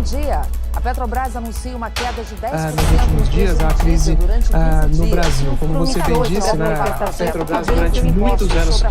dia. A Petrobras anuncia uma queda de 10% nos últimos dias, a crise no Brasil. Como você bem disse, né, a Petrobras durante muitos anos...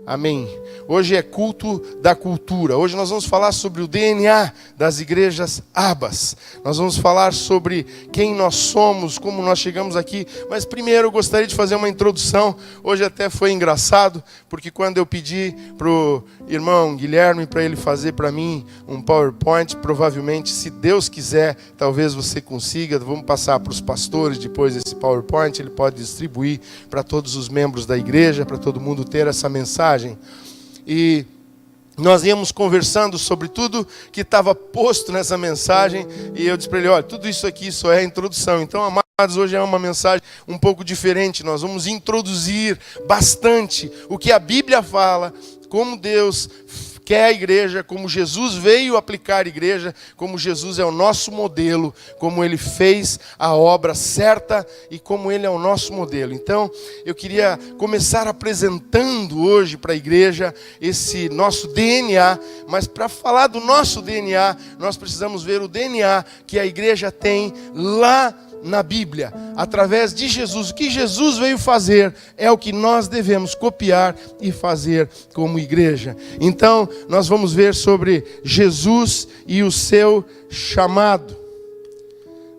Amém. Hoje é culto da cultura. Hoje nós vamos falar sobre o DNA das igrejas Abas. Nós vamos falar sobre quem nós somos, como nós chegamos aqui. Mas primeiro eu gostaria de fazer uma introdução. Hoje até foi engraçado, porque quando eu pedi para o irmão Guilherme para ele fazer para mim um PowerPoint, provavelmente, se Deus quiser, talvez você consiga. Vamos passar para os pastores depois esse PowerPoint. Ele pode distribuir para todos os membros da igreja, para todo mundo ter essa mensagem. E nós íamos conversando sobre tudo que estava posto nessa mensagem, e eu disse para ele, olha, tudo isso aqui só é a introdução. Então, amados, hoje é uma mensagem um pouco diferente. Nós vamos introduzir bastante o que a Bíblia fala, como Deus quer a igreja, como Jesus veio aplicar a igreja, como Jesus é o nosso modelo, como Ele fez a obra certa e como Ele é o nosso modelo. Então, eu queria começar apresentando hoje para a igreja esse nosso DNA, mas para falar do nosso DNA, nós precisamos ver o DNA que a igreja tem lá na Bíblia, através de Jesus. O que Jesus veio fazer é o que nós devemos copiar e fazer como igreja. Então, nós vamos ver sobre Jesus e o seu chamado,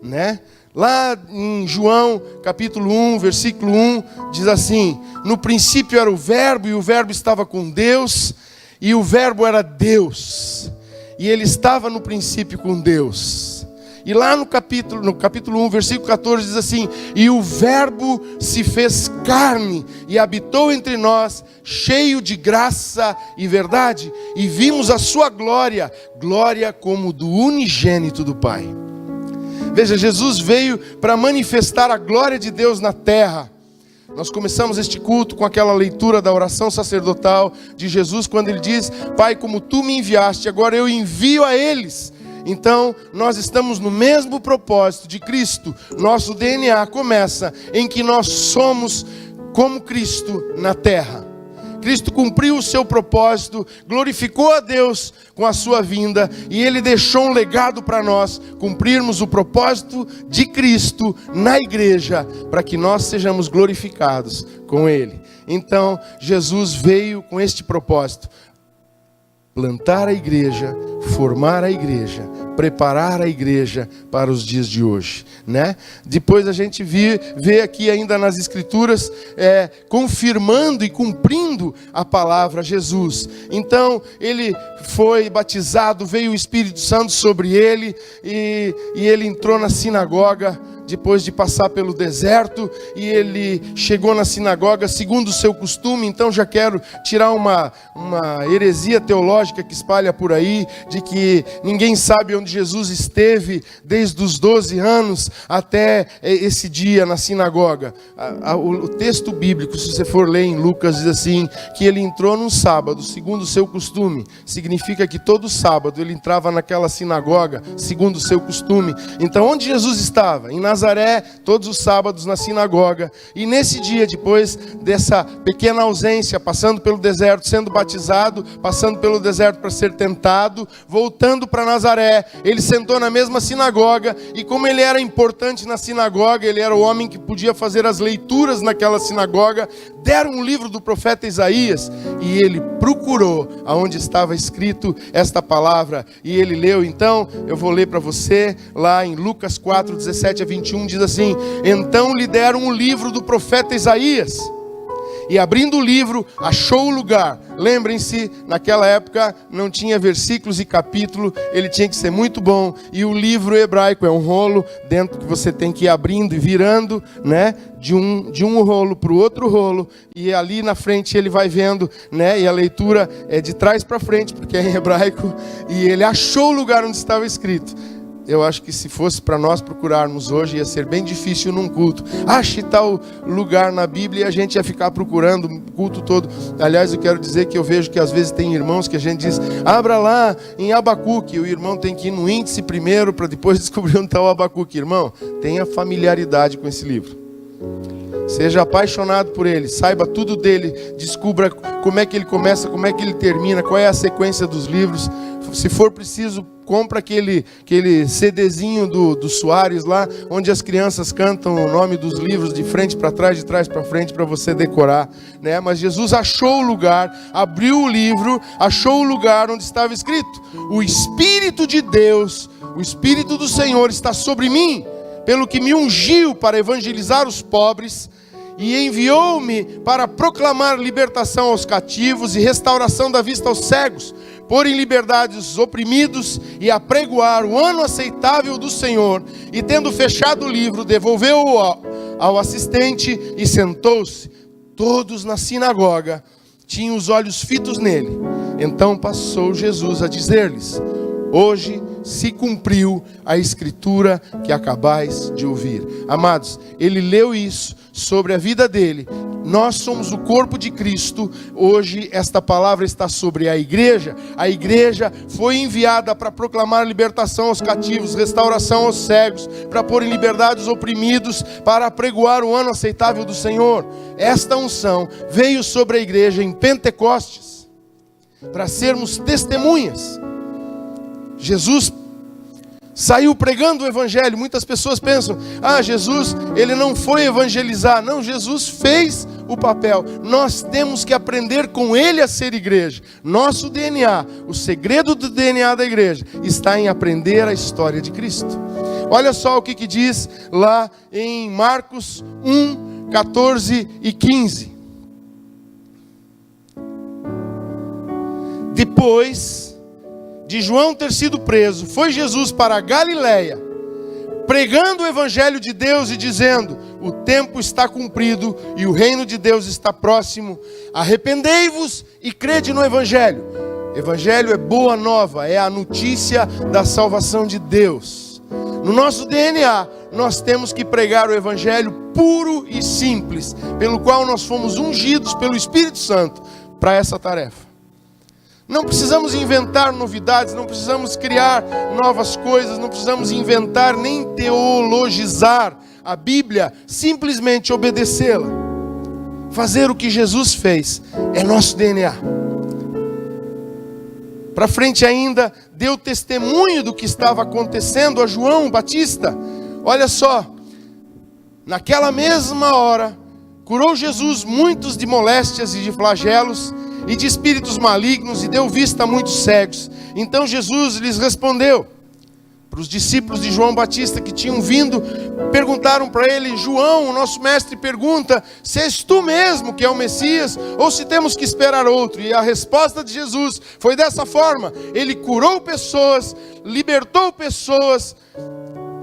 né? Lá em João, capítulo 1, versículo 1, diz assim: no princípio era o Verbo, e o Verbo estava com Deus, e o Verbo era Deus, e Ele estava no princípio com Deus. E lá no capítulo 1, versículo 14, diz assim: e o Verbo se fez carne e habitou entre nós, cheio de graça e verdade, e vimos a sua glória, glória como do unigênito do Pai. Veja, Jesus veio para manifestar a glória de Deus na terra. Nós começamos este culto com aquela leitura da oração sacerdotal de Jesus, quando Ele diz: Pai, como Tu me enviaste, agora eu envio a eles. Então, nós estamos no mesmo propósito de Cristo. Nosso DNA começa em que nós somos como Cristo na terra. Cristo cumpriu o seu propósito, glorificou a Deus com a sua vinda, e Ele deixou um legado para nós cumprirmos o propósito de Cristo na igreja, para que nós sejamos glorificados com Ele. Então, Jesus veio com este propósito: plantar a igreja, formar a igreja, preparar a igreja para os dias de hoje, né? Depois a gente vê aqui ainda nas Escrituras, confirmando e cumprindo a palavra Jesus. Então, ele foi batizado, veio o Espírito Santo sobre ele, e ele entrou na sinagoga, depois de passar pelo deserto, e ele chegou na sinagoga segundo o seu costume. Então já quero tirar uma heresia teológica que espalha por aí, de que ninguém sabe onde Jesus esteve desde os 12 anos até esse dia na sinagoga. O texto bíblico, se você for ler em Lucas, diz assim, que ele entrou num sábado segundo o seu costume. Significa que todo sábado ele entrava naquela sinagoga segundo o seu costume. Então, onde Jesus estava? Em Nazaré, todos os sábados na sinagoga. E nesse dia, depois dessa pequena ausência, passando pelo deserto, sendo batizado, passando pelo deserto para ser tentado, voltando para Nazaré, ele sentou na mesma sinagoga. E como ele era importante na sinagoga, ele era o homem que podia fazer as leituras naquela sinagoga, deram um livro do profeta Isaías, e ele procurou aonde estava escrito esta palavra, e ele leu. Então, eu vou ler para você, lá em Lucas 4, 17 a 21, diz assim: então lhe deram um livro do profeta Isaías, e abrindo o livro, achou o lugar. Lembrem-se, naquela época não tinha versículos e capítulo, ele tinha que ser muito bom. E o livro hebraico é um rolo dentro que você tem que ir abrindo e virando, né? De um rolo para o outro rolo. E ali na frente ele vai vendo, né? E a leitura é de trás para frente, porque é em hebraico. E ele achou o lugar onde estava escrito. Eu acho que se fosse para nós procurarmos hoje, ia ser bem difícil num culto. Ache tal lugar na Bíblia e a gente ia ficar procurando o culto todo. Aliás, eu quero dizer que eu vejo que às vezes tem irmãos que a gente diz, abra lá em Abacuque. O irmão tem que ir no índice primeiro para depois descobrir onde está o Abacuque. Irmão, tenha familiaridade com esse livro. Seja apaixonado por ele, saiba tudo dele, descubra como é que ele começa, como é que ele termina, qual é a sequência dos livros. Se for preciso, compra aquele CDzinho do Soares lá, onde as crianças cantam o nome dos livros de frente para trás, de trás para frente, para você decorar, né? Mas Jesus achou o lugar, abriu o livro, achou o lugar onde estava escrito: o Espírito de Deus, o Espírito do Senhor está sobre mim, pelo que me ungiu para evangelizar os pobres, e enviou-me para proclamar libertação aos cativos e restauração da vista aos cegos, pôr em liberdade os oprimidos e apregoar o ano aceitável do Senhor. E tendo fechado o livro, devolveu-o ao assistente e sentou-se. Todos na sinagoga tinham os olhos fitos nele. Então passou Jesus a dizer-lhes: hoje se cumpriu a escritura que acabais de ouvir. Amados, ele leu isso sobre a vida dele. Nós somos o corpo de Cristo. Hoje esta palavra está sobre a igreja. A igreja foi enviada para proclamar libertação aos cativos, restauração aos cegos, para pôr em liberdade os oprimidos, para apregoar o ano aceitável do Senhor. Esta unção veio sobre a igreja em Pentecostes, para sermos testemunhas. Jesus saiu pregando o evangelho. Muitas pessoas pensam, Jesus, ele não foi evangelizar. Não, Jesus fez o papel. Nós temos que aprender com ele a ser igreja. Nosso DNA, o segredo do DNA da igreja, está em aprender a história de Cristo. Olha só o que diz lá em Marcos 1, 14 e 15. Depois de João ter sido preso, foi Jesus para a Galileia, pregando o evangelho de Deus e dizendo: o tempo está cumprido e o reino de Deus está próximo. Arrependei-vos e crede no evangelho. Evangelho é boa nova, é a notícia da salvação de Deus. No nosso DNA, nós temos que pregar o evangelho puro e simples, pelo qual nós fomos ungidos pelo Espírito Santo para essa tarefa. Não precisamos inventar novidades, não precisamos criar novas coisas, não precisamos inventar nem teologizar a Bíblia, simplesmente obedecê-la. Fazer o que Jesus fez é nosso DNA. Para frente ainda, deu testemunho do que estava acontecendo a João Batista. Olha só, naquela mesma hora, curou Jesus muitos de moléstias e de flagelos, e de espíritos malignos, e deu vista a muitos cegos. Então Jesus lhes respondeu. Para os discípulos de João Batista que tinham vindo, perguntaram para ele: João, o nosso mestre, pergunta se és tu mesmo que é o Messias, ou se temos que esperar outro. E a resposta de Jesus foi dessa forma: ele curou pessoas, libertou pessoas,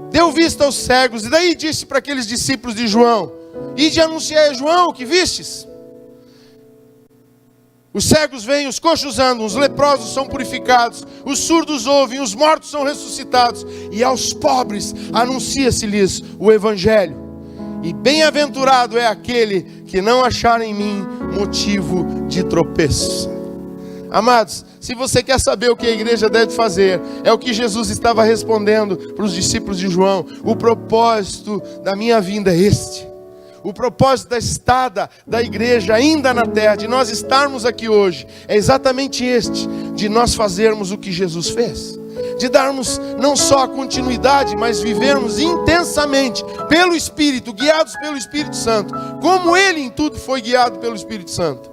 deu vista aos cegos. E daí disse para aqueles discípulos de João: ide anunciar a João o que vistes. Os cegos veem, os coxos andam, os leprosos são purificados, os surdos ouvem, os mortos são ressuscitados, e aos pobres anuncia-se-lhes o evangelho. E bem-aventurado é aquele que não achar em mim motivo de tropeço. Amados, se você quer saber o que a igreja deve fazer, é o que Jesus estava respondendo para os discípulos de João: o propósito da minha vinda é este. O propósito da estada da igreja ainda na terra, de nós estarmos aqui hoje, é exatamente este: de nós fazermos o que Jesus fez, de darmos não só a continuidade, mas vivermos intensamente pelo Espírito, guiados pelo Espírito Santo, como Ele em tudo foi guiado pelo Espírito Santo,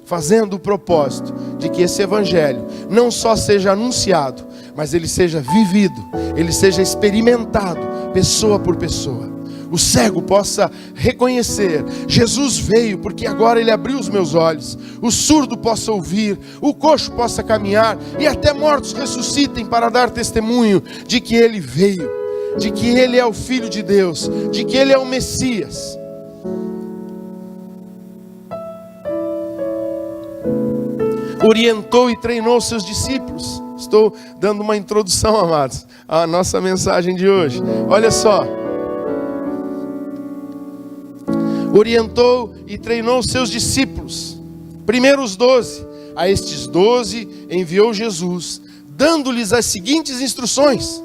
fazendo o propósito de que esse evangelho não só seja anunciado, mas ele seja vivido, ele seja experimentado pessoa por pessoa. o cego possa reconhecer: Jesus veio porque agora Ele abriu os meus olhos. O surdo possa ouvir, o coxo possa caminhar e até mortos ressuscitem para dar testemunho de que Ele veio, de que Ele é o Filho de Deus, de que Ele é o Messias. Orientou e treinou seus discípulos. Estou dando uma introdução, amados, à nossa mensagem de hoje. Olha só. Orientou e treinou seus discípulos. Primeiro os 12. A estes 12 enviou Jesus, dando-lhes as seguintes instruções: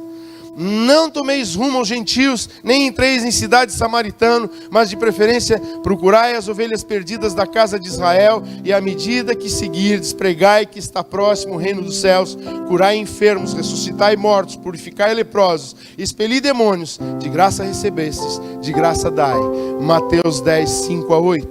não tomeis rumo aos gentios, nem entreis em cidade samaritana, mas de preferência procurai as ovelhas perdidas da casa de Israel, e à medida que seguirdes, pregai que está próximo o reino dos céus, curai enfermos, ressuscitai mortos, purificai leprosos, expeli demônios, de graça recebestes, de graça dai. Mateus 10, 5-8.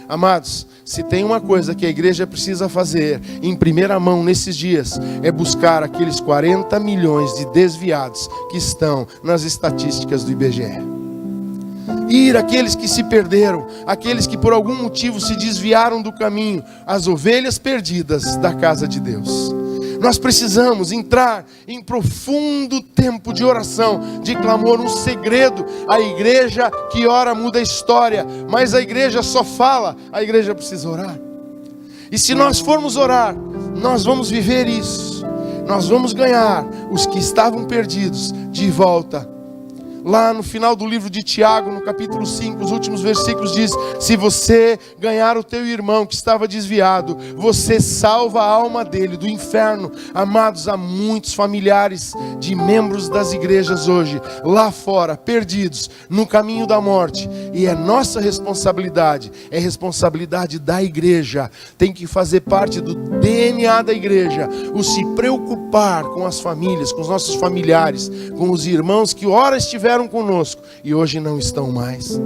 Amados, se tem uma coisa que a igreja precisa fazer em primeira mão nesses dias, é buscar aqueles 40 milhões de desviados que estão nas estatísticas do IBGE. Ir àqueles que se perderam, aqueles que por algum motivo se desviaram do caminho, as ovelhas perdidas da casa de Deus. Nós precisamos entrar em profundo tempo de oração, de clamor, um segredo. A igreja que ora muda a história, mas a igreja só fala, a igreja precisa orar. E se nós formos orar, nós vamos viver isso. Nós vamos ganhar os que estavam perdidos de volta. Lá no final do livro de Tiago, no capítulo 5, os últimos versículos diz: se você ganhar o teu irmão que estava desviado, você salva a alma dele do inferno. Amados, há muitos familiares de membros das igrejas hoje, lá fora, perdidos, no caminho da morte. E é nossa responsabilidade, é responsabilidade da igreja, tem que fazer parte do DNA da igreja, o se preocupar com as famílias, com os nossos familiares, com os irmãos que ora estiveram conosco e hoje não estão mais.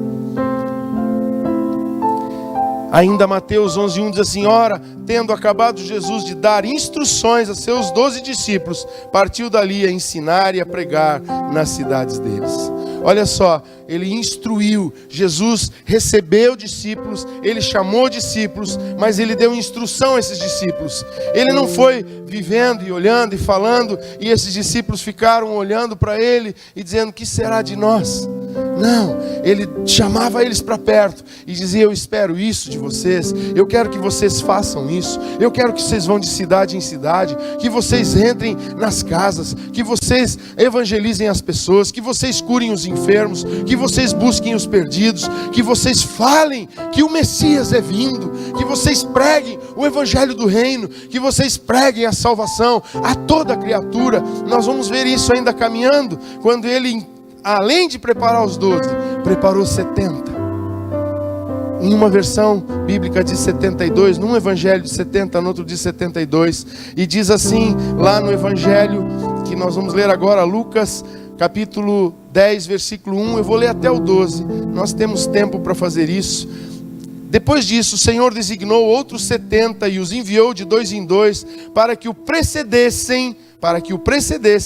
Ainda Mateus 11:1 diz assim: ora, tendo acabado Jesus de dar instruções a seus 12 discípulos, partiu dali a ensinar e a pregar nas cidades deles. Olha só, ele instruiu, Jesus recebeu discípulos, ele chamou discípulos, mas ele deu instrução a esses discípulos. Ele não foi vivendo e olhando e falando, e esses discípulos ficaram olhando para ele e dizendo: que será de nós? Não, ele chamava eles para perto e dizia: eu espero isso de vocês, eu quero que vocês façam isso, eu quero que vocês vão de cidade em cidade, que vocês entrem nas casas, que vocês evangelizem as pessoas, que vocês curem os enfermos, que vocês busquem os perdidos, que vocês falem que o Messias é vindo, que vocês preguem o evangelho do reino, que vocês preguem a salvação a toda criatura. Nós vamos ver isso ainda caminhando, quando ele, além de preparar os 12, preparou 70. Em uma versão bíblica diz 72, num evangelho de 70, no outro diz 72. E diz assim, lá no evangelho, que nós vamos ler agora, Lucas, capítulo 10, versículo 1. Eu vou ler até o 12, nós temos tempo para fazer isso. Depois disso, o Senhor designou outros 70 e os enviou de 2 em 2 para que o precedessem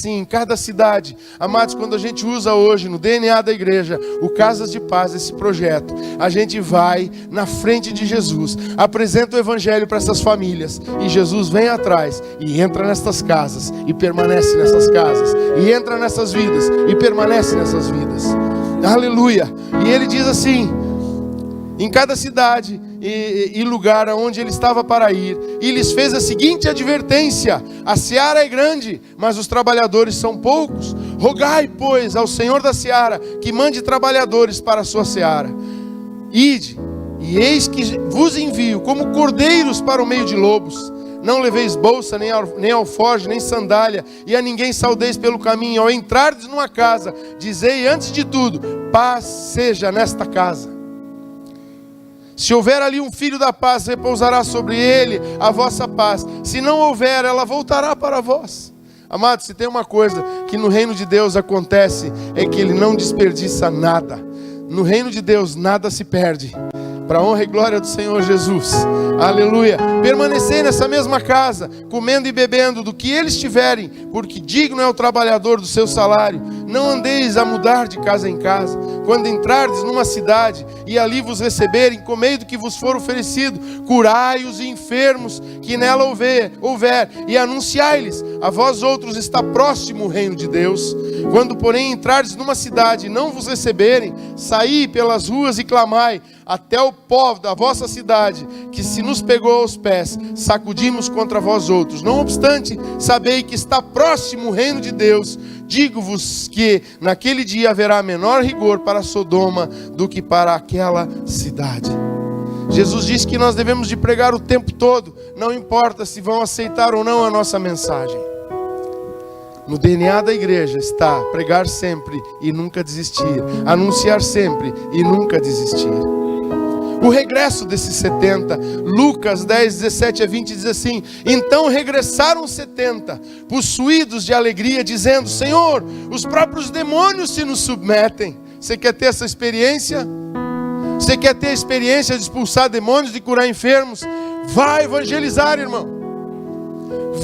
em cada cidade. Amados, quando a gente usa hoje no DNA da igreja o Casas de Paz, esse projeto, a gente vai na frente de Jesus, apresenta o evangelho para essas famílias, e Jesus vem atrás e entra nestas casas e permanece nessas casas, e entra nessas vidas e permanece nessas vidas. Aleluia! E ele diz assim, em cada cidade e lugar aonde ele estava para ir, e lhes fez a seguinte advertência: a seara é grande, mas os trabalhadores são poucos. Rogai, pois, ao Senhor da seara que mande trabalhadores para a sua seara. Ide, e eis que vos envio como cordeiros para o meio de lobos. Não leveis bolsa, nem alforje, nem sandália, e a ninguém saudeis pelo caminho. Ao entrardes numa casa, dizei antes de tudo: paz seja nesta casa. Se houver ali um filho da paz, repousará sobre ele a vossa paz. Se não houver, ela voltará para vós. Amados, se tem uma coisa que no reino de Deus acontece, é que ele não desperdiça nada. No reino de Deus nada se perde, para a honra e glória do Senhor Jesus. Aleluia. Permanecei nessa mesma casa, comendo e bebendo do que eles tiverem, porque digno é o trabalhador do seu salário. Não andeis a mudar de casa em casa. quando entrardes numa cidade e ali vos receberem, comei do que vos for oferecido, curai os enfermos que nela houver, e anunciai-lhes: a vós outros está próximo o reino de Deus. Quando, porém, entrardes numa cidade e não vos receberem, saí pelas ruas e clamai até o povo da vossa cidade, que se nos pegou aos pés, sacudimos contra vós outros. Não obstante, sabei que está próximo o reino de Deus. Digo-vos que naquele dia haverá menor rigor para Sodoma do que para aquela cidade. Jesus disse que nós devemos de pregar o tempo todo, não importa se vão aceitar ou não a nossa mensagem. No DNA da igreja está pregar sempre e nunca desistir, anunciar sempre e nunca desistir. O regresso desses 70, Lucas 10, 17 a 20 diz assim: então regressaram 70, possuídos de alegria, dizendo: Senhor, os próprios demônios se nos submetem. Você quer ter essa experiência? Você quer ter a experiência de expulsar demônios, de curar enfermos? Vá evangelizar, irmão.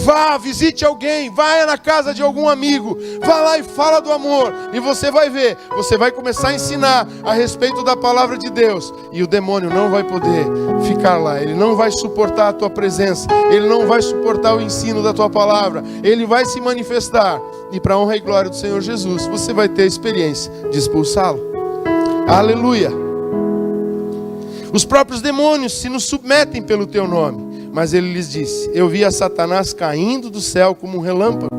Vá, visite alguém, vá na casa de algum amigo, vá lá e fala do amor, e você vai ver, você vai começar a ensinar a respeito da palavra de Deus, e o demônio não vai poder ficar lá, ele não vai suportar a tua presença, ele não vai suportar o ensino da tua palavra, ele vai se manifestar, e para a honra e glória do Senhor Jesus, você vai ter a experiência de expulsá-lo. Aleluia! Os próprios demônios se nos submetem pelo teu nome. Mas ele lhes disse: eu vi a Satanás caindo do céu como um relâmpago.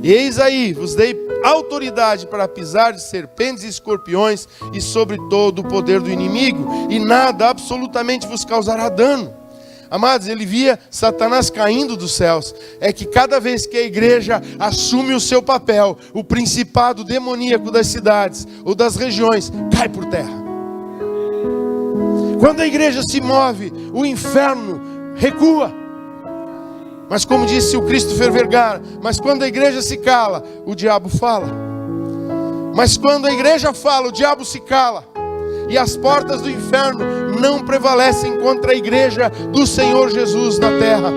E eis aí, vos dei autoridade para pisar de serpentes e escorpiões e sobre todo o poder do inimigo, e nada absolutamente vos causará dano. Amados, ele via Satanás caindo dos céus. É que cada vez que a igreja assume o seu papel, o principado demoníaco das cidades ou das regiões cai por terra. Quando a igreja se move, o inferno recua. Mas como disse o Christopher Vergara, mas quando a igreja se cala, o diabo fala. Mas quando a igreja fala, o diabo se cala. E as portas do inferno não prevalecem contra a igreja do Senhor Jesus na terra.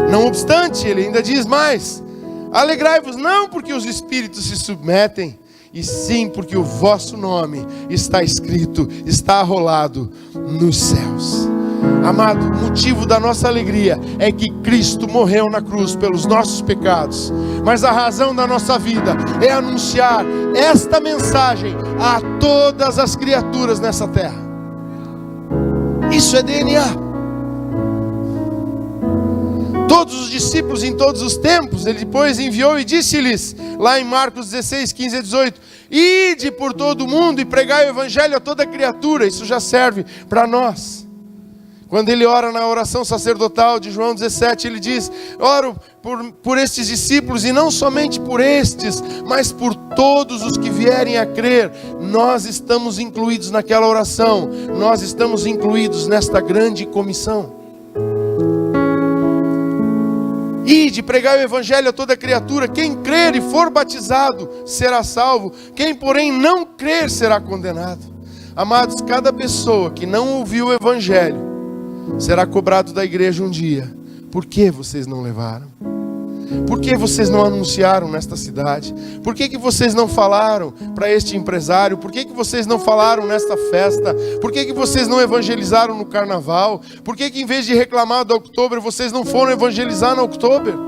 Não obstante, ele ainda diz mais: alegrai-vos não porque os espíritos se submetem, e sim porque o vosso nome está escrito, está arrolado nos céus. Amado, o motivo da nossa alegria é que Cristo morreu na cruz pelos nossos pecados. Mas a razão da nossa vida é anunciar esta mensagem a todas as criaturas nessa terra. Isso é DNA. Todos os discípulos em todos os tempos, ele depois enviou e disse-lhes, lá em Marcos 16, 15 a 18, ide por todo o mundo e pregai o evangelho a toda criatura. Isso já serve para nós. Quando ele ora na oração sacerdotal de João 17, ele diz: oro por estes discípulos, e não somente por estes, mas por todos os que vierem a crer. Nós estamos incluídos naquela oração, nós estamos incluídos nesta grande comissão. Ide, pregai o evangelho a toda criatura. Quem crer e for batizado será salvo, quem porém não crer será condenado. Amados, cada pessoa que não ouviu o evangelho será cobrado da igreja um dia. Por que vocês não levaram? Por que vocês não anunciaram nesta cidade? Por que vocês não falaram para este empresário? Por que vocês não falaram nesta festa? Por que vocês não evangelizaram no carnaval? Por que em vez de reclamar do Outubro, vocês não foram evangelizar no Outubro?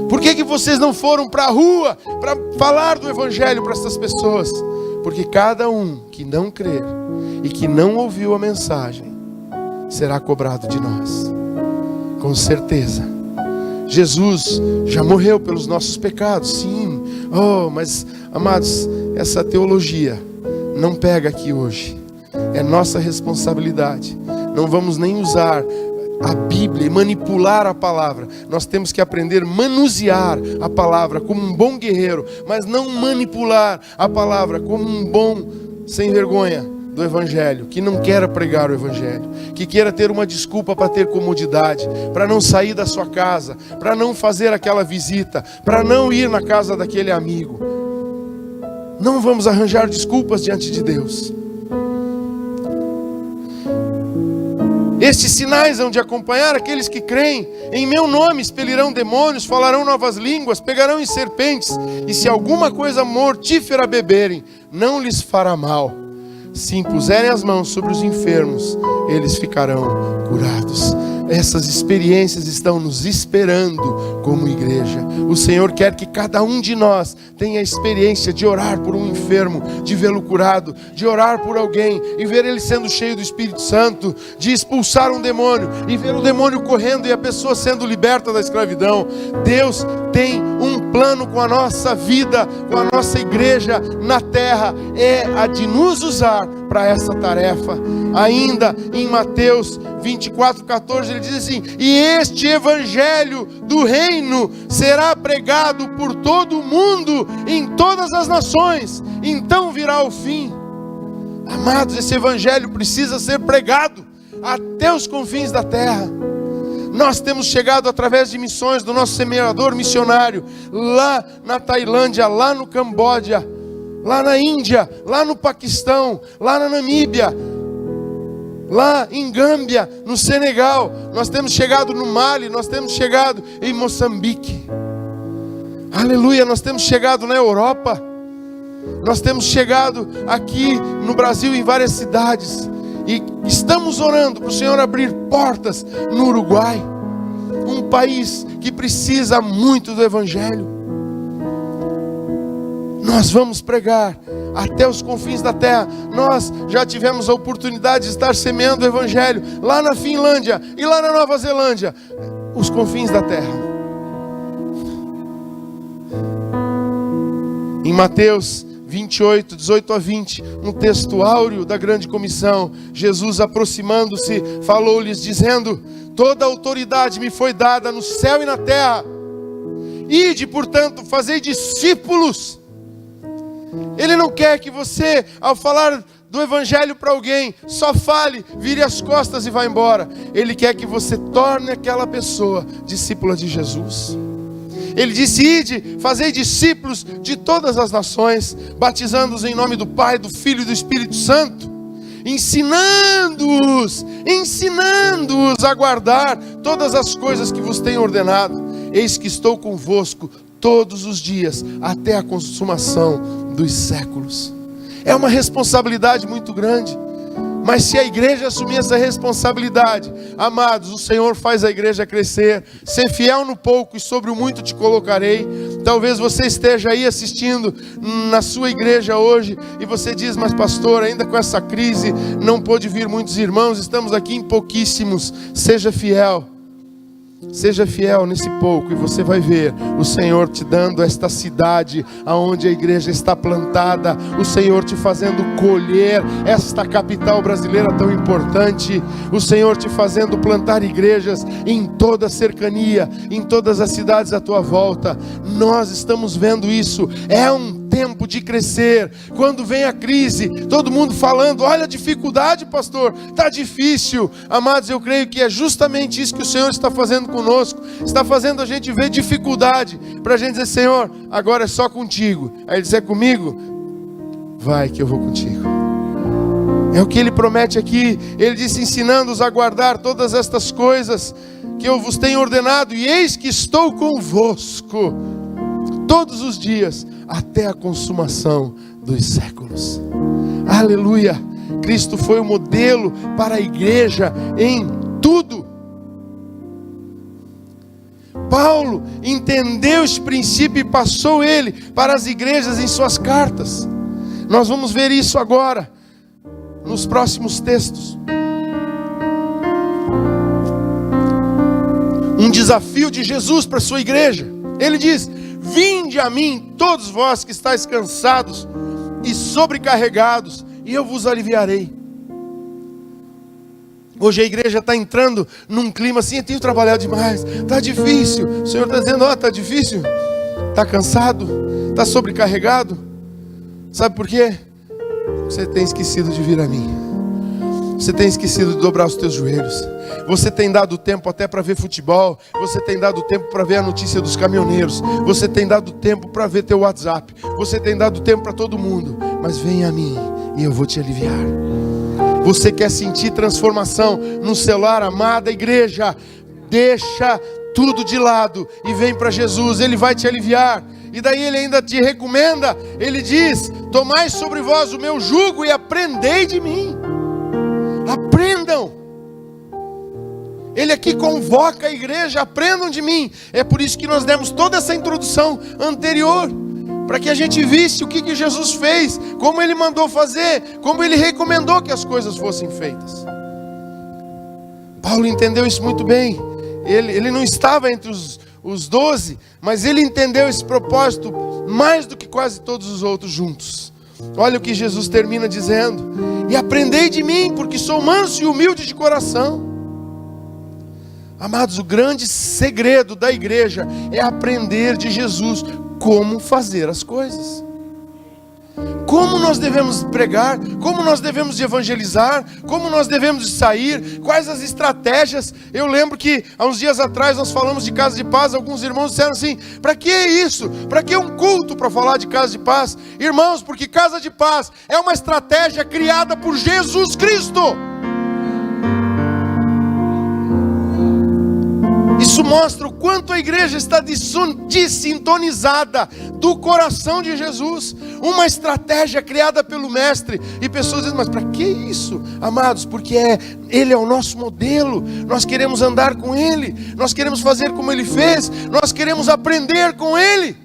Por que vocês não foram para a rua para falar do evangelho para essas pessoas? Porque cada um que não crer e que não ouviu a mensagem será cobrado de nós, com certeza. Jesus já morreu pelos nossos pecados, sim. Oh, mas, amados, essa teologia não pega aqui hoje. É nossa responsabilidade. Não vamos nem usar a Bíblia e manipular a palavra. Nós temos que aprender a manusear a palavra como um bom guerreiro, mas não manipular a palavra como um bom sem vergonha do evangelho, que não queira pregar o evangelho, que queira ter uma desculpa para ter comodidade, para não sair da sua casa, para não fazer aquela visita, para não ir na casa daquele amigo. Não vamos arranjar desculpas diante de Deus. Estes sinais hão de acompanhar aqueles que creem. Em meu nome expelirão demônios, falarão novas línguas, pegarão em serpentes, e se alguma coisa mortífera beberem, não lhes fará mal. Se impuserem as mãos sobre os enfermos, eles ficarão curados. Essas experiências estão nos esperando como igreja. O Senhor quer que cada um de nós tenha a experiência de orar por um enfermo, de vê-lo curado, de orar por alguém e ver ele sendo cheio do Espírito Santo, de expulsar um demônio e ver o demônio correndo e a pessoa sendo liberta da escravidão. Deus tem um plano com a nossa vida, com a nossa igreja na terra, é a de nos usar para essa tarefa. Ainda em Mateus 24:14 ele diz assim: e este evangelho do reino será pregado por todo o mundo, em todas as nações, então virá o fim. Amados, esse evangelho precisa ser pregado até os confins da terra. Nós temos chegado através de missões do nosso semeador missionário, lá na Tailândia, lá no Camboja, lá na Índia, lá no Paquistão, lá na Namíbia, lá em Gâmbia, no Senegal. Nós temos chegado no Mali, nós temos chegado em Moçambique. Aleluia, nós temos chegado na Europa. Nós temos chegado aqui no Brasil em várias cidades. E estamos orando para o Senhor abrir portas no Uruguai, um país que precisa muito do Evangelho. Nós vamos pregar até os confins da terra. Nós já tivemos a oportunidade de estar semeando o Evangelho lá na Finlândia e lá na Nova Zelândia, os confins da terra. Em Mateus 28, 18 a 20, um texto áureo da grande comissão, Jesus aproximando-se, falou-lhes dizendo: toda a autoridade me foi dada no céu e na terra. Ide, portanto, fazei discípulos. Ele não quer que você, ao falar do Evangelho para alguém, só fale, vire as costas e vá embora. Ele quer que você torne aquela pessoa discípula de Jesus. Ele disse: ide, fazei discípulos de todas as nações, batizando-os em nome do Pai, do Filho e do Espírito Santo, ensinando-os a guardar todas as coisas que vos tenho ordenado. Eis que estou convosco todos os dias, até a consumação dos séculos. É uma responsabilidade muito grande. Mas se a igreja assumir essa responsabilidade, amados, o Senhor faz a igreja crescer. Ser fiel no pouco e sobre o muito te colocarei. Talvez você esteja aí assistindo na sua igreja hoje e você diz: mas pastor, ainda com essa crise não pôde vir muitos irmãos, estamos aqui em pouquíssimos. Seja fiel. Seja fiel nesse pouco e você vai ver o Senhor te dando esta cidade aonde a igreja está plantada, o Senhor te fazendo colher esta capital brasileira tão importante, o Senhor te fazendo plantar igrejas em toda a cercania, em todas as cidades à tua volta. Nós estamos vendo isso. É um tempo de crescer. Quando vem a crise, todo mundo falando: olha a dificuldade, pastor, está difícil. Amados, eu creio que é justamente isso que o Senhor está fazendo conosco. Está fazendo a gente ver dificuldade, para a gente dizer: Senhor, agora é só contigo. Aí Ele diz: é comigo? Vai que eu vou contigo. É o que Ele promete aqui. Ele disse: ensinando-os a guardar todas estas coisas que eu vos tenho ordenado, e eis que estou convosco todos os dias, até a consumação dos séculos. Aleluia! Cristo foi o modelo para a igreja em tudo. Paulo entendeu esse princípio e passou ele para as igrejas em suas cartas. Nós vamos ver isso agora, nos próximos textos. Um desafio de Jesus para a sua igreja. Ele diz: vinde a mim, todos vós que estáis cansados e sobrecarregados, e eu vos aliviarei. Hoje a igreja está entrando num clima assim: eu tenho trabalhado demais, está difícil. O Senhor está dizendo: ó, está difícil? Está cansado? Está sobrecarregado? Sabe por quê? Você tem esquecido de vir a mim. Você tem esquecido de dobrar os teus joelhos. Você tem dado tempo até para ver futebol. Você tem dado tempo para ver a notícia dos caminhoneiros. Você tem dado tempo para ver teu WhatsApp. Você tem dado tempo para todo mundo. Mas vem a mim e eu vou te aliviar. Você quer sentir transformação no celular, amada igreja? Deixa tudo de lado e vem para Jesus, Ele vai te aliviar. E daí Ele ainda te recomenda, Ele diz: tomai sobre vós o meu jugo e aprendei de mim. Aprendam. Ele aqui convoca a igreja: aprendam de mim. É por isso que nós demos toda essa introdução anterior, para que a gente visse o que Jesus fez, como Ele mandou fazer, como Ele recomendou que as coisas fossem feitas. Paulo entendeu isso muito bem. Ele não estava entre os 12, mas ele entendeu esse propósito mais do que quase todos os outros juntos. Olha o que Jesus termina dizendo: e aprendei de mim, porque sou manso e humilde de coração. Amados, o grande segredo da igreja é aprender de Jesus como fazer as coisas. Como nós devemos pregar, como nós devemos evangelizar, como nós devemos sair, quais as estratégias. Eu lembro que há uns dias atrás nós falamos de casa de paz, alguns irmãos disseram assim: para que isso? Para que um culto para falar de casa de paz? Irmãos, porque casa de paz é uma estratégia criada por Jesus Cristo. Isso mostra o quanto a igreja está desintonizada do coração de Jesus. Uma estratégia criada pelo Mestre. E pessoas dizem: mas para que isso, amados? Porque Ele é o nosso modelo. Nós queremos andar com Ele. Nós queremos fazer como Ele fez. Nós queremos aprender com Ele.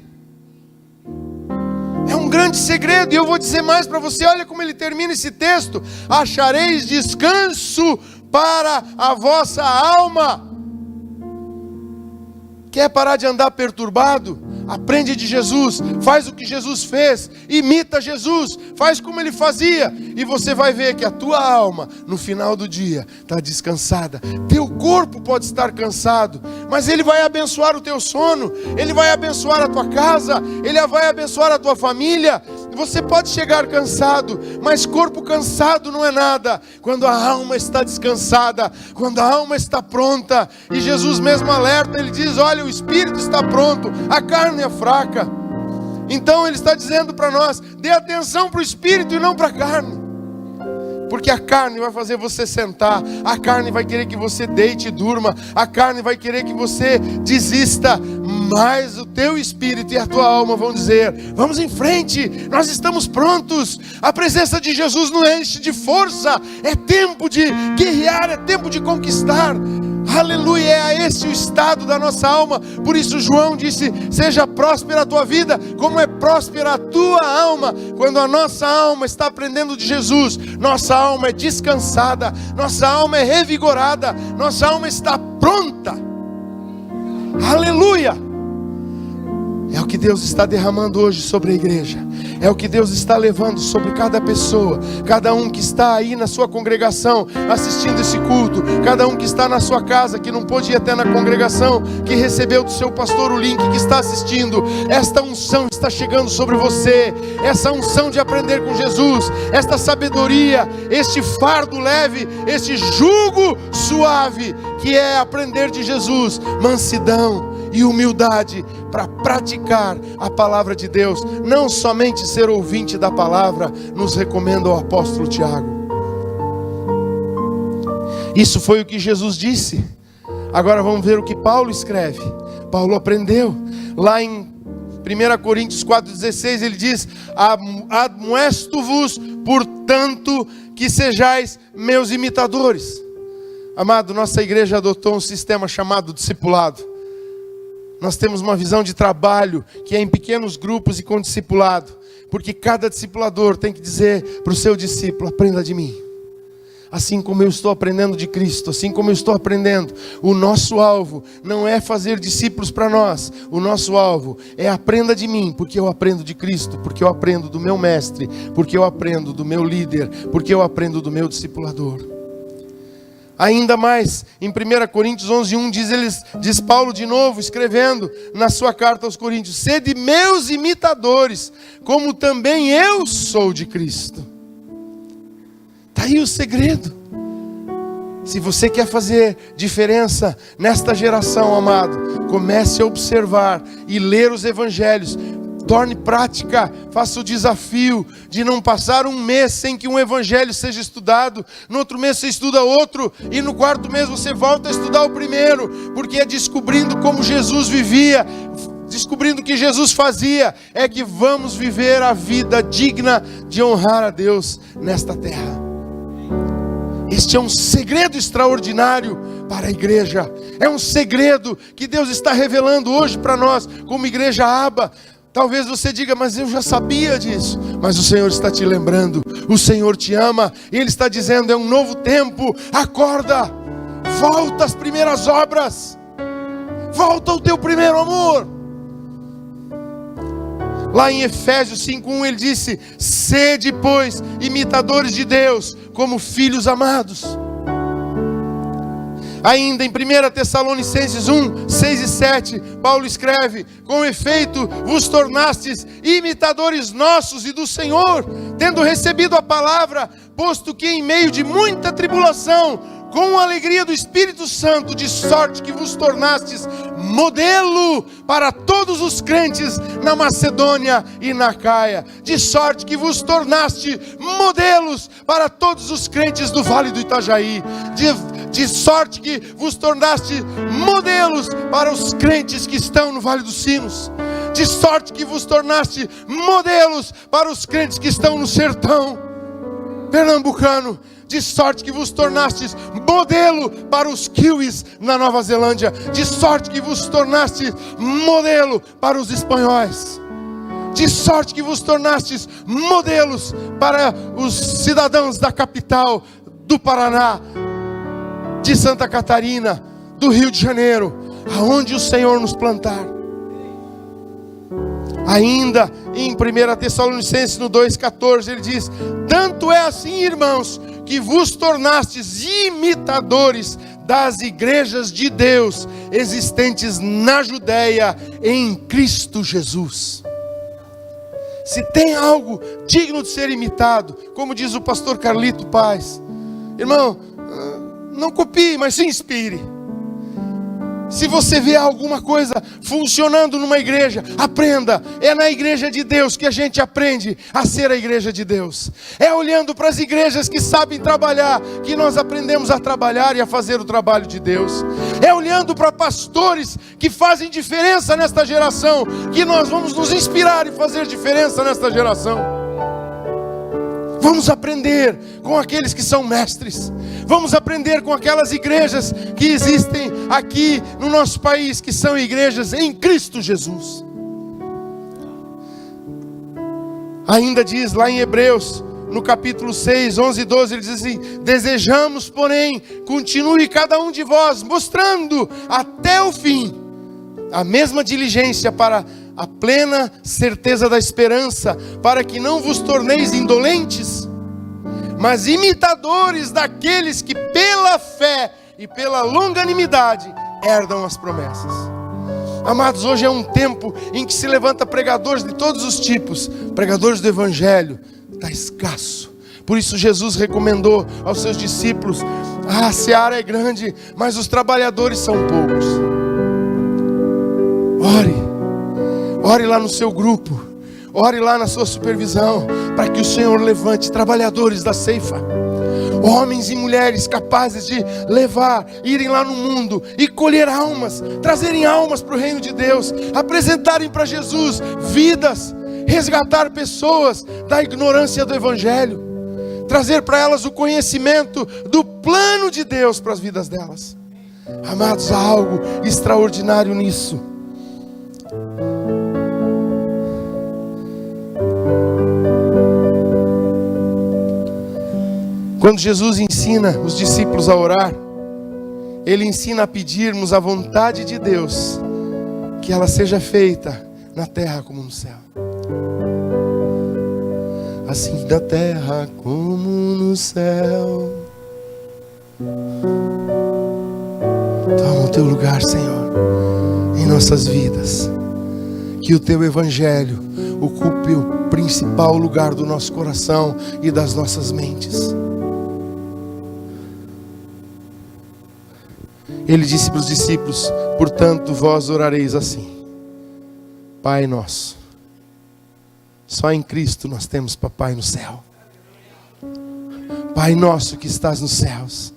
É um grande segredo. E eu vou dizer mais para você. Olha como ele termina esse texto: achareis descanso para a vossa alma. Quer parar de andar perturbado? Aprende de Jesus, faz o que Jesus fez, imita Jesus, faz como Ele fazia, e você vai ver que a tua alma, no final do dia, está descansada. Teu corpo pode estar cansado, mas Ele vai abençoar o teu sono, Ele vai abençoar a tua casa, Ele vai abençoar a tua família. Você pode chegar cansado, mas corpo cansado não é nada, quando a alma está descansada, quando a alma está pronta. E Jesus mesmo alerta, Ele diz: olha, o espírito está pronto, a carne é fraca. Então Ele está dizendo para nós: dê atenção para o espírito e não para a carne. Porque a carne vai fazer você sentar, a carne vai querer que você deite e durma, a carne vai querer que você desista, mas o teu espírito e a tua alma vão dizer: vamos em frente, nós estamos prontos. A presença de Jesus nos enche de força, é tempo de guerrear, é tempo de conquistar. Aleluia, é esse o estado da nossa alma. Por isso João disse: seja próspera a tua vida, como é próspera a tua alma. Quando a nossa alma está aprendendo de Jesus, nossa alma é descansada, nossa alma é revigorada, nossa alma está pronta. Aleluia. É o que Deus está derramando hoje sobre a igreja. É o que Deus está levando sobre cada pessoa. Cada um que está aí na sua congregação assistindo esse culto. Cada um que está na sua casa, que não pôde ir até na congregação, que recebeu do seu pastor o link, que está assistindo. Esta unção está chegando sobre você. Essa unção de aprender com Jesus. Esta sabedoria, este fardo leve, este jugo suave, que é aprender de Jesus. Mansidão e humildade para praticar a palavra de Deus, não somente ser ouvinte da palavra, nos recomenda o apóstolo Tiago. Isso foi o que Jesus disse. Agora vamos ver o que Paulo escreve. Paulo aprendeu lá em 1 Coríntios 4,16, ele diz: admoesto-vos, portanto, que sejais meus imitadores. Amado, nossa igreja adotou um sistema chamado discipulado. Nós temos uma visão de trabalho que é em pequenos grupos e com discipulado. Porque cada discipulador tem que dizer para o seu discípulo: aprenda de mim. Assim como eu estou aprendendo de Cristo, assim como eu estou aprendendo. O nosso alvo não é fazer discípulos para nós. O nosso alvo é: aprenda de mim, porque eu aprendo de Cristo, porque eu aprendo do meu mestre, porque eu aprendo do meu líder, porque eu aprendo do meu discipulador. Ainda mais, em 1 Coríntios 11:1 diz Paulo de novo, escrevendo na sua carta aos Coríntios: sede meus imitadores, como também eu sou de Cristo. Está aí o segredo. Se você quer fazer diferença nesta geração, amado, comece a observar e ler os evangelhos. Torne prática, faça o desafio de não passar um mês sem que um evangelho seja estudado. No outro mês você estuda outro, e no quarto mês você volta a estudar o primeiro, porque é descobrindo como Jesus vivia, descobrindo o que Jesus fazia, é que vamos viver a vida digna de honrar a Deus nesta terra. Este é um segredo extraordinário para a igreja. É um segredo que Deus está revelando hoje para nós, como igreja Aba. Talvez você diga, mas eu já sabia disso. Mas o Senhor está te lembrando. O Senhor te ama. E Ele está dizendo, é um novo tempo. Acorda. Volta às primeiras obras. Volta ao teu primeiro amor. Lá em Efésios 5:1 ele disse, sede, pois, imitadores de Deus, como filhos amados. Ainda em 1 Tessalonicenses 1:6 e 7, Paulo escreve, com efeito vos tornastes imitadores nossos e do Senhor, tendo recebido a palavra, posto que em meio de muita tribulação, com a alegria do Espírito Santo, de sorte que vos tornastes modelo para todos os crentes na Macedônia e na Acaia, de sorte que vos tornaste modelos para todos os crentes do Vale do Itajaí, de sorte que vos tornaste modelos para os crentes que estão no Vale dos Sinos, de sorte que vos tornaste modelos para os crentes que estão no sertão pernambucano, de sorte que vos tornastes modelo para os kiwis na Nova Zelândia, de sorte que vos tornastes modelo para os espanhóis, de sorte que vos tornastes modelos para os cidadãos da capital do Paraná, de Santa Catarina, do Rio de Janeiro, aonde o Senhor nos plantar. Ainda em 1 Tessalonicenses no 2,14 ele diz, tanto é assim, irmãos, que vos tornastes imitadores das igrejas de Deus existentes na Judéia em Cristo Jesus. Se tem algo digno de ser imitado, como diz o pastor Carlito Paz, irmão, não copie, mas se inspire. Se você vê alguma coisa funcionando numa igreja, aprenda. É na igreja de Deus que a gente aprende a ser a igreja de Deus. É olhando para as igrejas que sabem trabalhar, que nós aprendemos a trabalhar e a fazer o trabalho de Deus. É olhando para pastores que fazem diferença nesta geração, que nós vamos nos inspirar e fazer diferença nesta geração. Vamos aprender com aqueles que são mestres. Vamos aprender com aquelas igrejas que existem aqui no nosso país, que são igrejas em Cristo Jesus. Ainda diz lá em Hebreus, no capítulo 6, 11 e 12, ele diz assim, desejamos, porém, continue cada um de vós, mostrando até o fim a mesma diligência para a plena certeza da esperança, para que não vos torneis indolentes, mas imitadores daqueles que pela fé e pela longanimidade herdam as promessas. Amados, hoje é um tempo em que se levanta pregadores de todos os tipos. Pregadores do Evangelho, está escasso. Por isso Jesus recomendou aos seus discípulos, a seara é grande, mas os trabalhadores são poucos. Ore lá no seu grupo, ore lá na sua supervisão, para que o Senhor levante trabalhadores da ceifa, homens e mulheres capazes de levar, irem lá no mundo e colher almas, trazerem almas para o reino de Deus, apresentarem para Jesus vidas, resgatar pessoas da ignorância do Evangelho, trazer para elas o conhecimento do plano de Deus para as vidas delas. Amados, há algo extraordinário nisso. Quando Jesus ensina os discípulos a orar, Ele ensina a pedirmos a vontade de Deus, que ela seja feita na terra como no céu. Assim na terra como no céu. Toma o teu lugar, Senhor, em nossas vidas. Que o teu Evangelho ocupe o principal lugar do nosso coração e das nossas mentes. Ele disse para os discípulos, portanto vós orareis assim: Pai nosso, Só em Cristo nós temos papai no céu. Pai nosso que estás nos céus,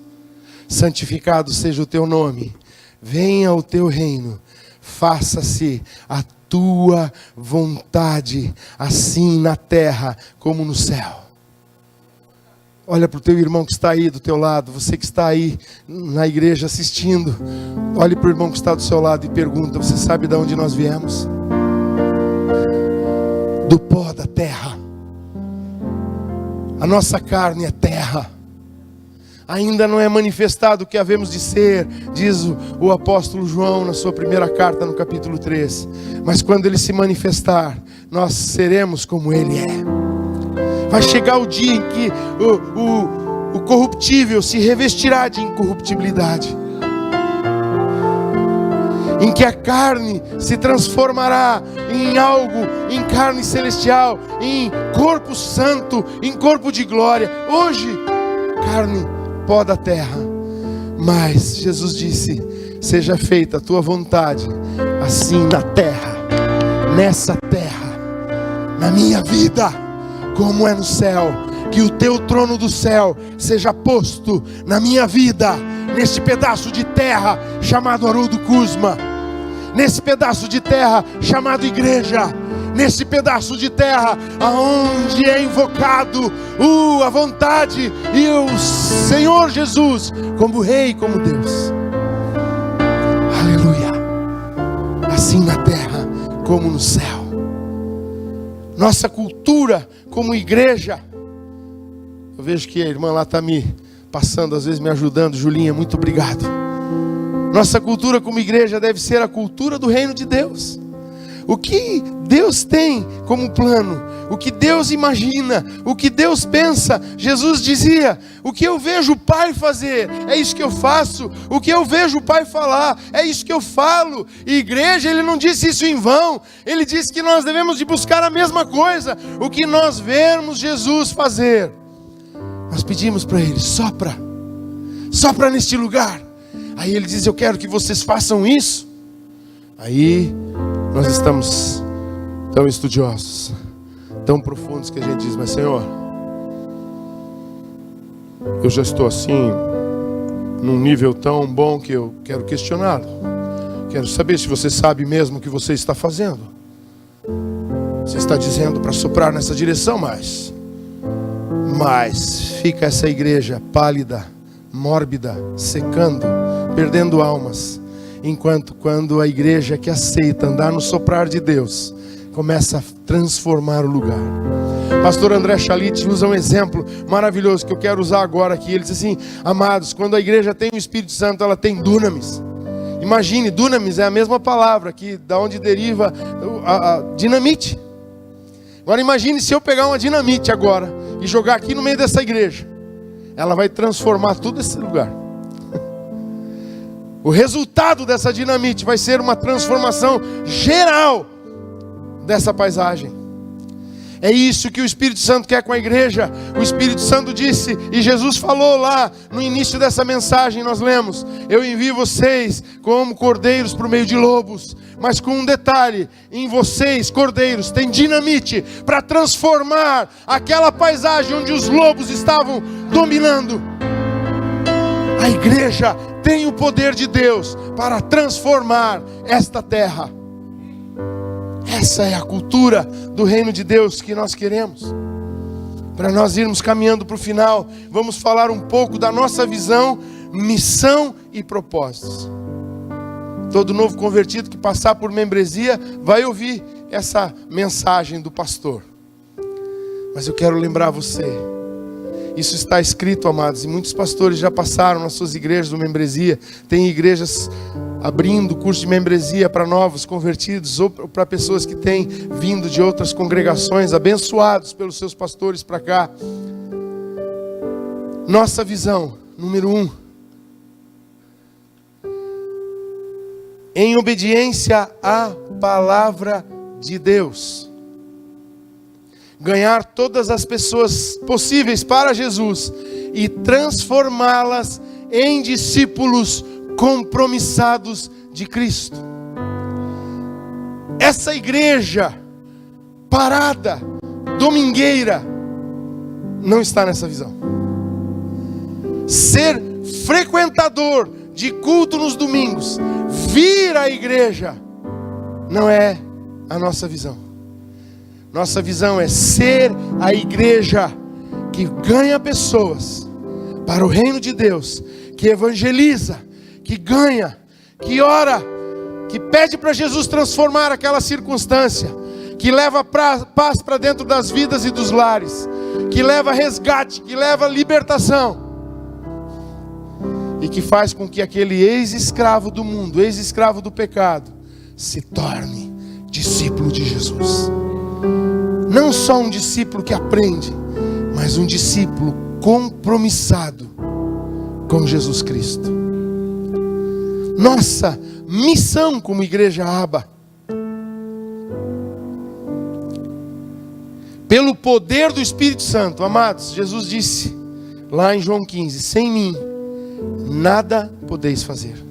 santificado seja o teu nome. Venha o teu reino. Faça-se a tua vontade, assim na terra como no céu. Olha para o teu irmão que está aí do teu lado, você que está aí na igreja assistindo. Olhe para o irmão que está do seu lado e pergunta: você sabe de onde nós viemos? Do pó da terra. A nossa carne é terra. Ainda não é manifestado o que havemos de ser, diz o apóstolo João na sua primeira carta no capítulo 3. Mas quando ele se manifestar, nós seremos como ele é. Vai chegar o dia em que o corruptível se revestirá de incorruptibilidade. Em que a carne se transformará em algo, em carne celestial, em corpo santo, em corpo de glória. Hoje, carne, pó da terra. Mas Jesus disse: seja feita a tua vontade, assim na terra, nessa terra, na minha vida, como é no céu. Que o teu trono do céu seja posto na minha vida, neste pedaço de terra chamado Haroldo Kuzma, nesse pedaço de terra chamado igreja, nesse pedaço de terra aonde é invocado a vontade e o Senhor Jesus como Rei, como Deus. Aleluia. Assim na terra como no céu. Nossa cultura como igreja. Eu vejo que a irmã lá está me passando, às vezes me ajudando. Julinha, muito obrigado. Nossa cultura como igreja deve ser a cultura do reino de Deus. O que Deus tem como plano, o que Deus imagina, o que Deus pensa. Jesus dizia: o que eu vejo o Pai fazer, é isso que eu faço. O que eu vejo o Pai falar, é isso que eu falo. E igreja, ele não disse isso em vão. Ele disse que nós devemos de buscar a mesma coisa. O que nós vermos Jesus fazer, nós pedimos para ele: sopra neste lugar. Aí ele diz: eu quero que vocês façam isso. Aí nós estamos tão estudiosos, tão profundos, que a gente diz: mas Senhor, eu já estou assim, num nível tão bom que eu quero questioná-lo. Quero saber se você sabe mesmo o que você está fazendo. Você está dizendo para soprar nessa direção, mas fica essa igreja pálida, mórbida, secando, perdendo almas. Enquanto quando a igreja que aceita andar no soprar de Deus começa a transformar o lugar. Pastor André Chalit usa um exemplo maravilhoso que eu quero usar agora aqui. Ele diz assim: amados, quando a igreja tem o Espírito Santo, ela tem dunamis. Imagine, dunamis é a mesma palavra que da onde deriva a dinamite. Agora imagine se eu pegar uma dinamite agora e jogar aqui no meio dessa igreja. Ela vai transformar todo esse lugar. O resultado dessa dinamite vai ser uma transformação geral dessa paisagem. É isso que o Espírito Santo quer com a igreja. O Espírito Santo disse, e Jesus falou lá no início dessa mensagem, nós lemos: eu envio vocês como cordeiros para o meio de lobos. Mas com um detalhe: em vocês, cordeiros, tem dinamite para transformar aquela paisagem onde os lobos estavam dominando. A igreja tem o poder de Deus para transformar esta terra. Essa é a cultura do reino de Deus que nós queremos. Para nós irmos caminhando para o final, vamos falar um pouco da nossa visão, missão e propósitos. Todo novo convertido que passar por membresia vai ouvir essa mensagem do pastor. Mas eu quero lembrar você, isso está escrito, amados, e muitos pastores já passaram nas suas igrejas do membresia. Tem igrejas abrindo curso de membresia para novos convertidos ou para pessoas que têm vindo de outras congregações, abençoados pelos seus pastores para cá. Nossa visão, número 1, em obediência à palavra de Deus, ganhar todas as pessoas possíveis para Jesus e transformá-las em discípulos compromissados de Cristo. Essa igreja parada, domingueira não está nessa visão. Ser frequentador de culto nos domingos, vir à igreja, não é a nossa visão. Nossa visão é ser a igreja que ganha pessoas para o reino de Deus, que evangeliza, que ganha, que ora, que pede para Jesus transformar aquela circunstância, que leva paz para dentro das vidas e dos lares, que leva resgate, que leva libertação, e que faz com que aquele ex-escravo do mundo, ex-escravo do pecado, se torne discípulo de Jesus. Não só um discípulo que aprende, mas um discípulo compromissado com Jesus Cristo. Nossa missão como igreja Aba, pelo poder do Espírito Santo, amados, Jesus disse lá em João 15, sem mim nada podeis fazer.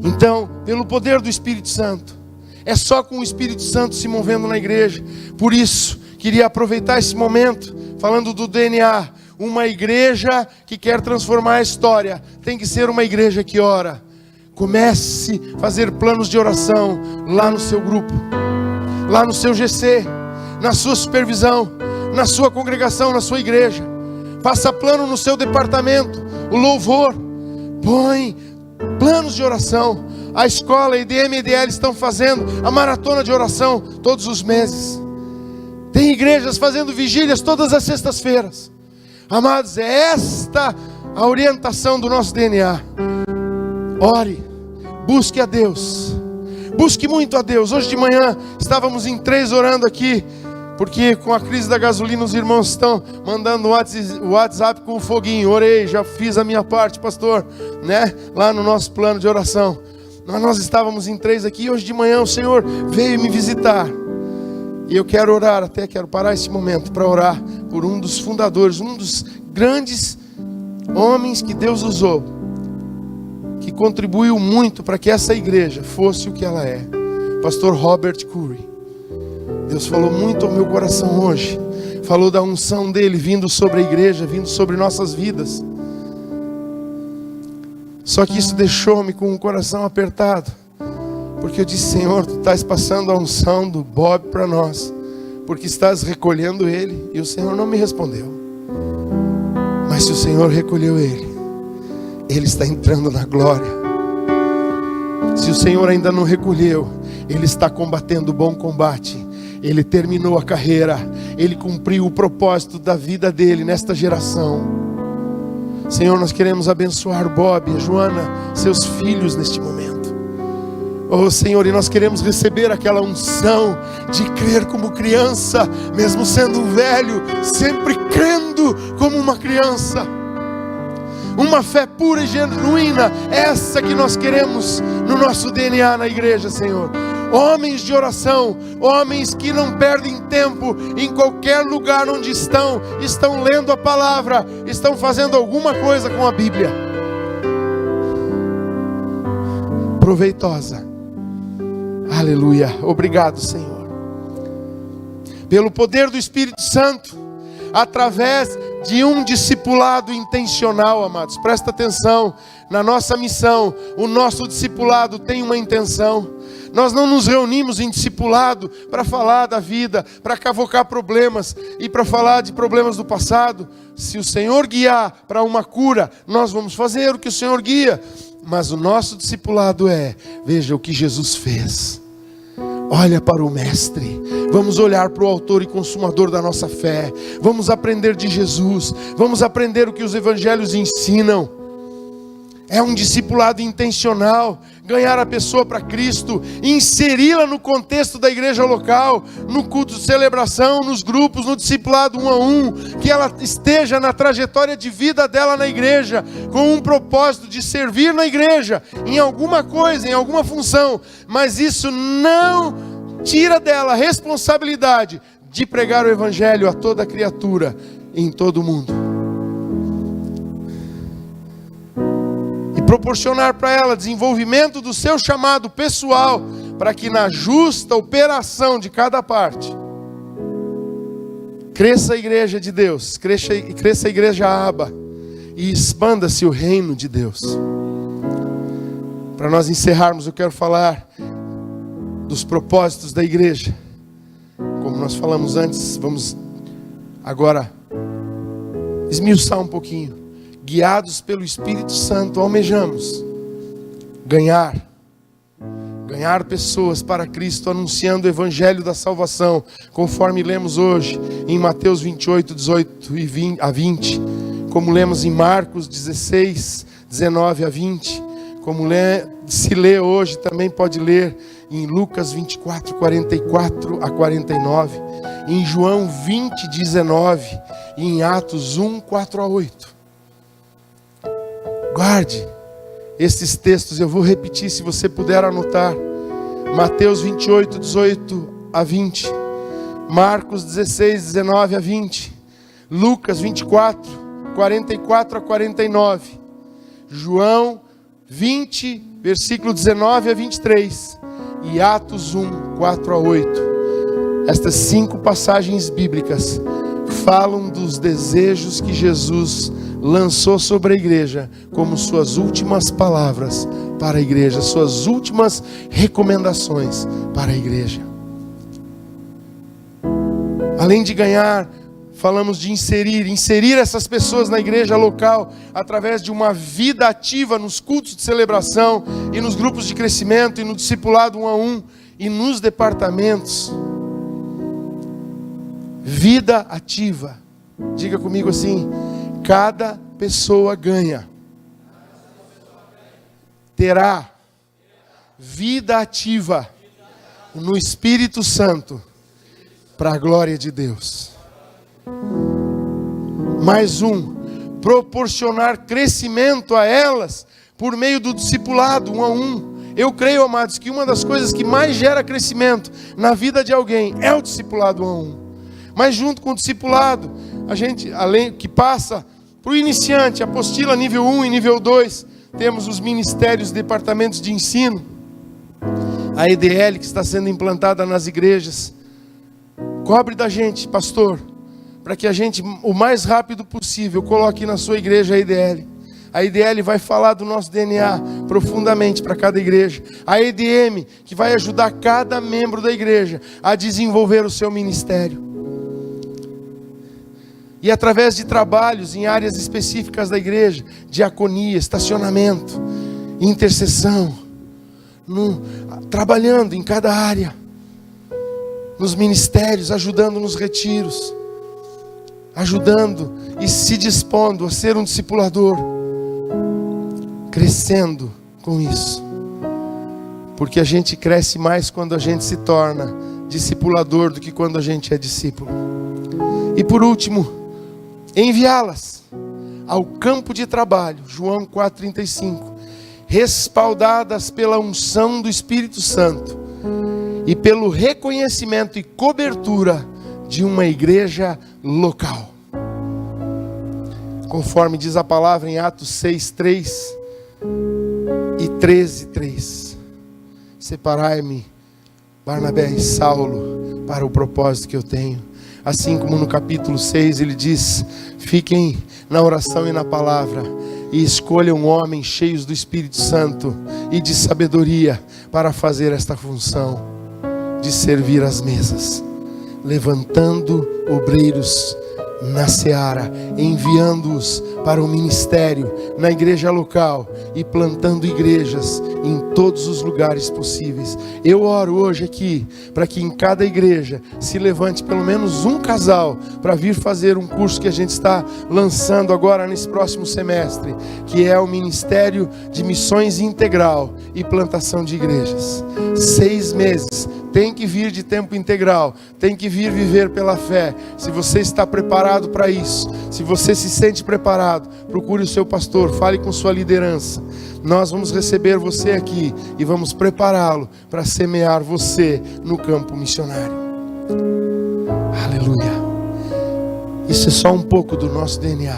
Então, pelo poder do Espírito Santo, é só com o Espírito Santo se movendo na igreja. Por isso, queria aproveitar esse momento, falando do DNA. Uma igreja que quer transformar a história, tem que ser uma igreja que ora. Comece a fazer planos de oração lá no seu grupo, lá no seu GC, na sua supervisão, na sua congregação, na sua igreja. Faça plano no seu departamento, o louvor. Põe planos de oração. A escola, IDM e IDL estão fazendo a maratona de oração todos os meses. Tem igrejas fazendo vigílias todas as sextas-feiras. Amados, é esta a orientação do nosso DNA. Ore, busque a Deus, busque muito a Deus. Hoje de manhã estávamos em 3 orando aqui, porque com a crise da gasolina os irmãos estão mandando o WhatsApp com o foguinho. Orei, já fiz a minha parte, pastor, né? Lá no nosso plano de oração. Nós estávamos em 3 aqui, e hoje de manhã o Senhor veio me visitar. E eu quero orar, quero parar esse momento para orar por um dos fundadores, um dos grandes homens que Deus usou, que contribuiu muito para que essa igreja fosse o que ela é. Pastor Robert Curry. Deus falou muito ao meu coração hoje. Falou da unção dele vindo sobre a igreja, vindo sobre nossas vidas. Só que isso deixou-me com o coração apertado, porque eu disse: Senhor, Tu estás passando a unção do Bob para nós, porque estás recolhendo ele. E o Senhor não me respondeu. Mas se o Senhor recolheu ele, ele está entrando na glória. Se o Senhor ainda não recolheu, ele está combatendo o bom combate. Ele terminou a carreira, ele cumpriu o propósito da vida dele nesta geração. Senhor, nós queremos abençoar Bob e a Joana, seus filhos, neste momento. Oh Senhor, e nós queremos receber aquela unção de crer como criança, mesmo sendo velho, sempre crendo como uma criança. Uma fé pura e genuína, essa que nós queremos no nosso DNA na igreja, Senhor. Homens de oração, homens que não perdem tempo em qualquer lugar onde estão lendo a palavra, estão fazendo alguma coisa com a Bíblia. Proveitosa. Aleluia. Obrigado, Senhor. Pelo poder do Espírito Santo, através de um discipulado intencional, amados. Presta atenção, na nossa missão, o nosso discipulado tem uma intenção. Nós não nos reunimos em discipulado para falar da vida, para cavocar problemas e para falar de problemas do passado. Se o Senhor guiar para uma cura, nós vamos fazer o que o Senhor guia. Mas o nosso discipulado veja o que Jesus fez. Olha para o Mestre. Vamos olhar para o autor e consumador da nossa fé. Vamos aprender de Jesus. Vamos aprender o que os evangelhos ensinam. É um discipulado intencional. Ganhar a pessoa para Cristo, inseri-la no contexto da igreja local, no culto de celebração, nos grupos, no discipulado 1 a 1, que ela esteja na trajetória de vida dela na igreja, com um propósito de servir na igreja, em alguma coisa, em alguma função, mas isso não tira dela a responsabilidade de pregar o evangelho a toda criatura, em todo o mundo. Proporcionar para ela desenvolvimento do seu chamado pessoal, para que na justa operação de cada parte, Cresça a igreja de Deus, cresça a igreja Aba, e expanda-se o reino de Deus. Para nós encerrarmos, eu quero falar dos propósitos da igreja. Como nós falamos antes, vamos agora esmiuçar um pouquinho. Guiados pelo Espírito Santo, almejamos ganhar pessoas para Cristo, anunciando o Evangelho da salvação, conforme lemos hoje em Mateus 28, 18 a 20, como lemos em Marcos 16, 19 a 20, como se lê hoje, também pode ler em Lucas 24, 44 a 49, em João 20, 19 e em Atos 1, 4 a 8. Guarde esses textos, eu vou repetir se você puder anotar. Mateus 28, 18 a 20, Marcos 16, 19 a 20, Lucas 24, 44 a 49, João 20, versículo 19 a 23 e Atos 1, 4 a 8. Estas 5 passagens bíblicas falam dos desejos que Jesus lançou sobre a igreja como suas últimas palavras para a igreja, suas últimas recomendações para a igreja. Além de ganhar, falamos de inserir essas pessoas na igreja local através de uma vida ativa nos cultos de celebração e nos grupos de crescimento e no discipulado 1 a 1 e nos departamentos. Vida ativa. Diga comigo assim: cada pessoa ganha, terá vida ativa no Espírito Santo para a glória de Deus. Mais proporcionar crescimento a elas por meio do discipulado 1 a 1. Eu creio, amados, que uma das coisas que mais gera crescimento na vida de alguém é o discipulado 1 a 1. Mas junto com o discipulado, a gente, além que passa para o iniciante, apostila nível 1 e nível 2, temos os ministérios, departamentos de ensino, a EDL que está sendo implantada nas igrejas. Cobre da gente, pastor, para que a gente, o mais rápido possível, coloque na sua igreja a EDL. A EDL vai falar do nosso DNA profundamente para cada igreja. A EDM, que vai ajudar cada membro da igreja a desenvolver o seu ministério. E através de trabalhos em áreas específicas da igreja, diaconia, estacionamento, intercessão, trabalhando em cada área, nos ministérios, ajudando nos retiros, ajudando e se dispondo a ser um discipulador, crescendo com isso, porque a gente cresce mais quando a gente se torna discipulador do que quando a gente é discípulo. E por último, enviá-las ao campo de trabalho, João 4,35, respaldadas pela unção do Espírito Santo e pelo reconhecimento e cobertura de uma igreja local. Conforme diz a palavra em Atos 6:3 e 13:3. Separai-me, Barnabé e Saulo, para o propósito que eu tenho. Assim como no capítulo 6 ele diz: fiquem na oração e na palavra, e escolham homens cheios do Espírito Santo e de sabedoria para fazer esta função de servir as mesas, levantando obreiros na seara, enviando-os para o ministério na igreja local e plantando igrejas em todos os lugares possíveis. Eu oro hoje aqui para que em cada igreja se levante pelo menos um casal para vir fazer um curso que a gente está lançando agora nesse próximo semestre, que é o Ministério de Missões Integral e Plantação de Igrejas. 6 meses. Tem que vir de tempo integral, tem que vir viver pela fé. Se você está preparado para isso, se você se sente preparado, procure o seu pastor, fale com sua liderança. Nós vamos receber você aqui e vamos prepará-lo para semear você no campo missionário. Aleluia. Isso é só um pouco do nosso DNA.